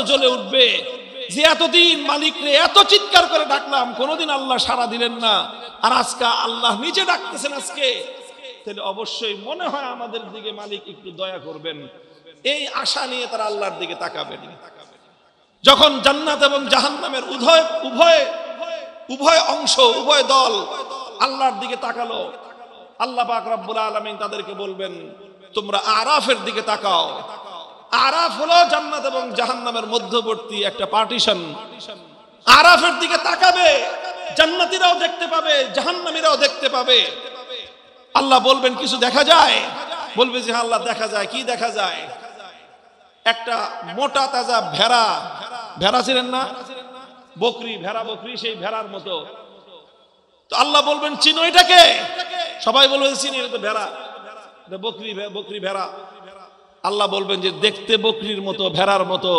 জ্বলে উঠবে যে এতদিন মালিকরে এত চিৎকার করে ডাকলাম, কোনোদিন আল্লাহ সাড়া দিলেন না, আর আজকে আল্লাহ নিজে ডাকতেছেন আজকে, তাহলে অবশ্যই মনে হয় আমাদের দিকে মালিক একটু দয়া করবেন। এই আশা নিয়ে তারা আল্লাহর দিকে তাকাবেন। যখন জান্নাত এবং জাহান্নামের উভয় অংশ, উভয় দল আল্লাহর দিকে তাকালো, আল্লাহ পাক রব্বুল আলামিন তাদেরকে বলবেন, তোমরা আরাফের দিকে তাকাও। আরাফ হলো জান্নাত এবং জাহান্নামের মধ্যবর্তী একটা পার্টিশন। আরাফের দিকে তাকাবে, জান্নাতীরাও দেখতে পাবে, জাহান্নামীরাও দেখতে পাবে। আল্লাহ বলবেন, কিছু দেখা যায়? বলবে যে আল্লাহ দেখা যায়। কি দেখা যায়? একটা মোটা তাজা ভেড়া, ভেড়া ছিলেন না, বকরি, ভেড়া বকরি, সেই ভেড়ার মতো। তো আল্লাহ বলবেন, চিনো এটাকে? সবাই বলবে চিনি, এটা তো ভেড়া, বকরি, বকরি ভেড়া। আল্লাহ বলবেন যে দেখতে বকরির মতো, ভেড়ার মতো,